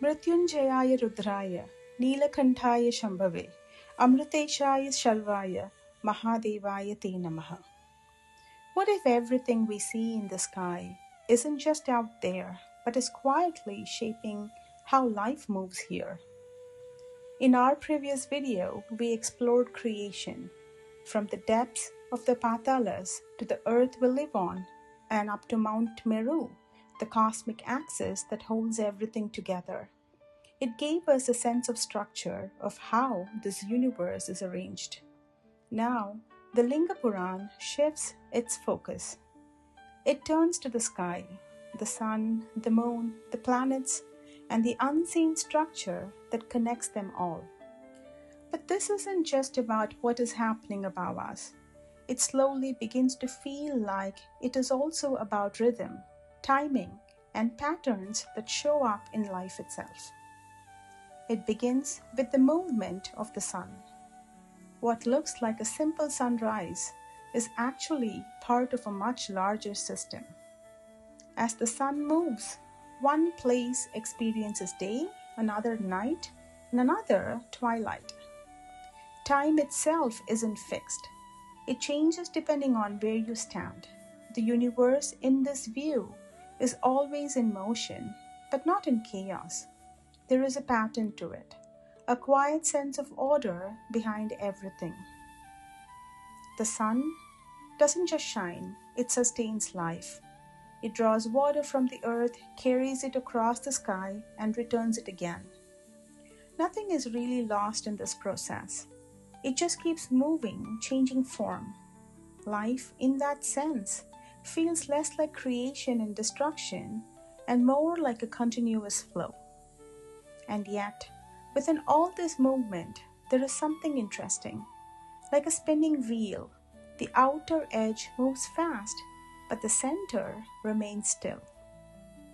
Mrityunjayaya Rudraya, Neelakanthaya Shambhave, Amriteshaya Shalvaya, Mahādevaya Te Namaḥ. What if everything we see in the sky isn't just out there, but is quietly shaping how life moves here? In our previous video, we explored creation, from the depths of the Patalas to the earth we live on, and up to Mount Meru, the cosmic axis that holds everything together. It gave us a sense of structure of how this universe is arranged. Now, the Liṅga Purāṇa shifts its focus. It turns to the sky, the sun, the moon, the planets, and the unseen structure that connects them all. But this isn't just about what is happening above us. It slowly begins to feel like it is also about rhythm, timing, and patterns that show up in life itself. It begins with the movement of the sun. What looks like a simple sunrise is actually part of a much larger system. As the sun moves, one place experiences day, another night, and another twilight. Time itself isn't fixed. It changes depending on where you stand. The universe in this view is always in motion, but not in chaos. There is a pattern to it, a quiet sense of order behind everything. The sun doesn't just shine, it sustains life. It draws water from the earth, carries it across the sky, and returns it again. Nothing is really lost in this process. It just keeps moving, changing form. Life, in that sense, feels less like creation and destruction and more like a continuous flow. And yet, within all this movement, there is something interesting. Like a spinning wheel, the outer edge moves fast, but the center remains still.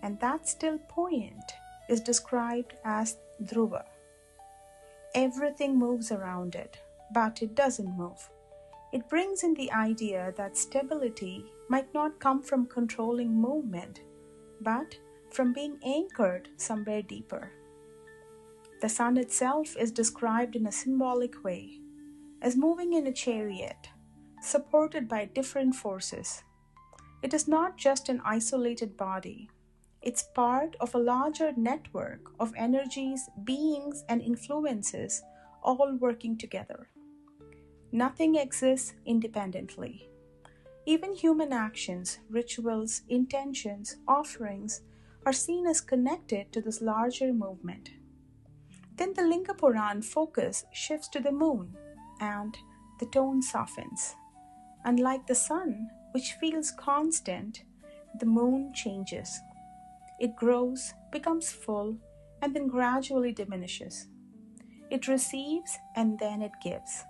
And that still point is described as Dhruva. Everything moves around it, but it doesn't move. It brings in the idea that stability might not come from controlling movement, but from being anchored somewhere deeper. The sun itself is described in a symbolic way, as moving in a chariot, supported by different forces. It is not just an isolated body. It's part of a larger network of energies, beings, and influences all working together. Nothing exists independently. Even human actions, rituals, intentions, offerings are seen as connected to this larger movement. Then the Liṅga Purāṇa focus shifts to the moon, and the tone softens. Unlike the sun, which feels constant, the moon changes. It grows, becomes full, and then gradually diminishes. It receives and then it gives.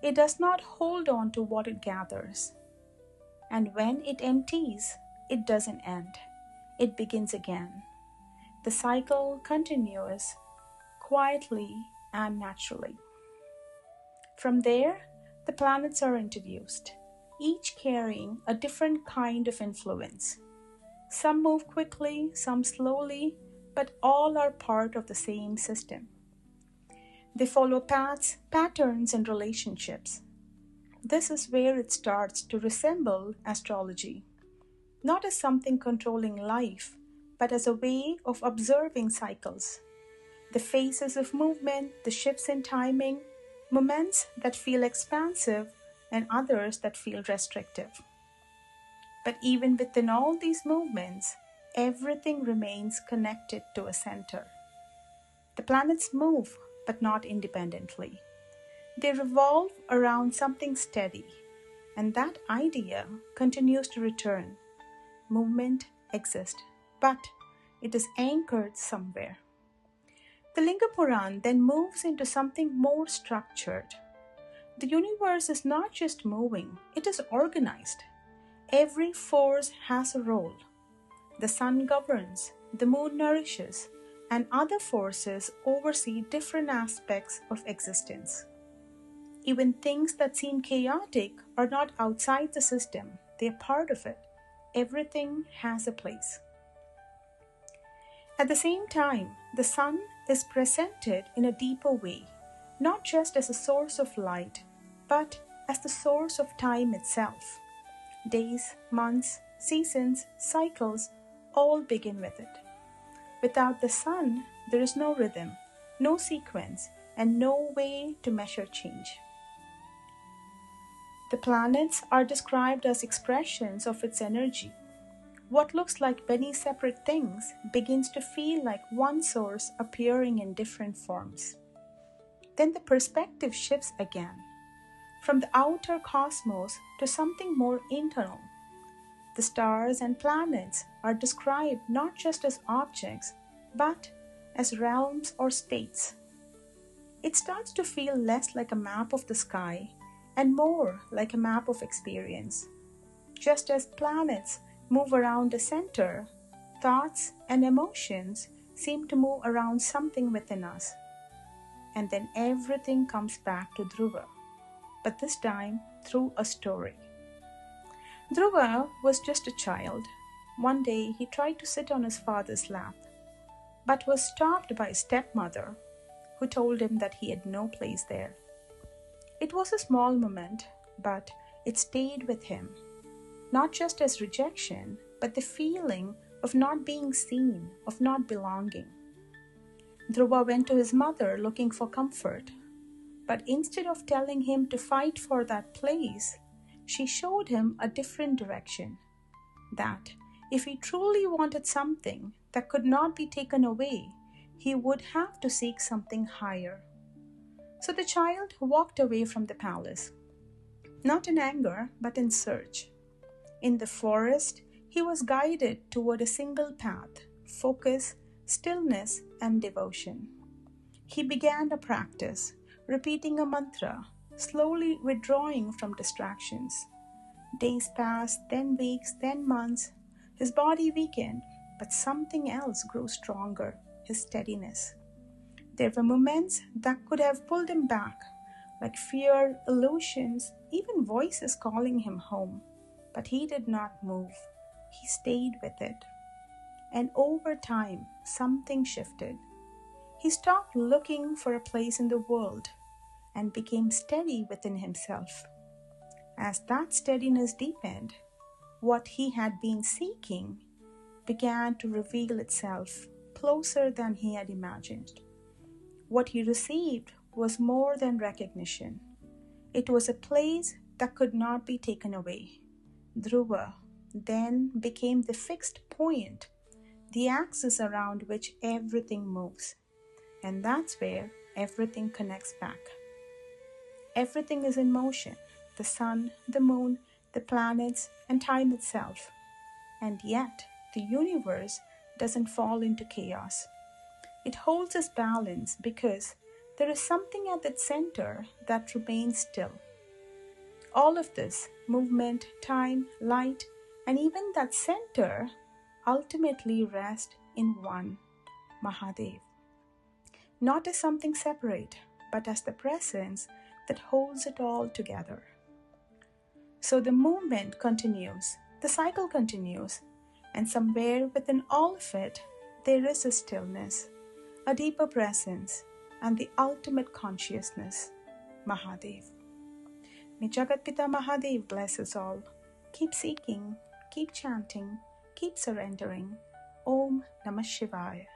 It does not hold on to what it gathers. And when it empties, it doesn't end. It begins again. The cycle continues, quietly and naturally. From there, the planets are introduced, each carrying a different kind of influence. Some move quickly, some slowly, but all are part of the same system. They follow paths, patterns, and relationships. This is where it starts to resemble astrology, not as something controlling life, but as a way of observing cycles. The phases of movement, the shifts in timing, moments that feel expansive and others that feel restrictive. But even within all these movements, everything remains connected to a center. The planets move, but not independently. They revolve around something steady, and that idea continues to return. Movement exists, but it is anchored somewhere. The Liṅga Purāṇa then moves into something more structured. The universe is not just moving, it is organized. Every force has a role. The sun governs, the moon nourishes, and other forces oversee different aspects of existence. Even things that seem chaotic are not outside the system, they are part of it. Everything has a place. At the same time, the sun is presented in a deeper way, not just as a source of light, but as the source of time itself. Days, months, seasons, cycles all begin with it. Without the sun, there is no rhythm, no sequence, and no way to measure change. The planets are described as expressions of its energy. What looks like many separate things begins to feel like one source appearing in different forms. Then the perspective shifts again, from the outer cosmos to something more internal. The stars and planets are described not just as objects, but as realms or states. It starts to feel less like a map of the sky and more like a map of experience. Just as planets move around a center, thoughts and emotions seem to move around something within us. And then everything comes back to Dhruva, but this time through a story. Dhruva was just a child. One day he tried to sit on his father's lap, but was stopped by his stepmother, who told him that he had no place there. It was a small moment, but it stayed with him, not just as rejection, but the feeling of not being seen, of not belonging. Dhruva went to his mother looking for comfort, but instead of telling him to fight for that place, she showed him a different direction, that if he truly wanted something that could not be taken away, he would have to seek something higher. So the child walked away from the palace, not in anger, but in search. In the forest, he was guided toward a single path: focus, stillness, and devotion. He began a practice, repeating a mantra, slowly withdrawing from distractions. Days passed, then weeks, then months. His body weakened, but something else grew stronger: his steadiness. There were moments that could have pulled him back, like fear, illusions, even voices calling him home. But he did not move. He stayed with it. And over time, something shifted. He stopped looking for a place in the world and became steady within himself. As that steadiness deepened, what he had been seeking began to reveal itself closer than he had imagined. What he received was more than recognition. It was a place that could not be taken away. Dhruva then became the fixed point, the axis around which everything moves. And that's where everything connects back. Everything is in motion: the sun, the moon, the planets, and time itself. And yet, the universe doesn't fall into chaos. It holds its balance because there is something at its center that remains still. All of this, movement, time, light, and even that center, ultimately rest in one, Mahādeva. Not as something separate, but as the presence that holds it all together. So the movement continues, the cycle continues, and somewhere within all of it, there is a stillness, a deeper presence, and the ultimate consciousness, Mahādeva. May Jagat Pita Mahādeva bless us all. Keep seeking, keep chanting, keep surrendering. Om Namaḥ Śivāya.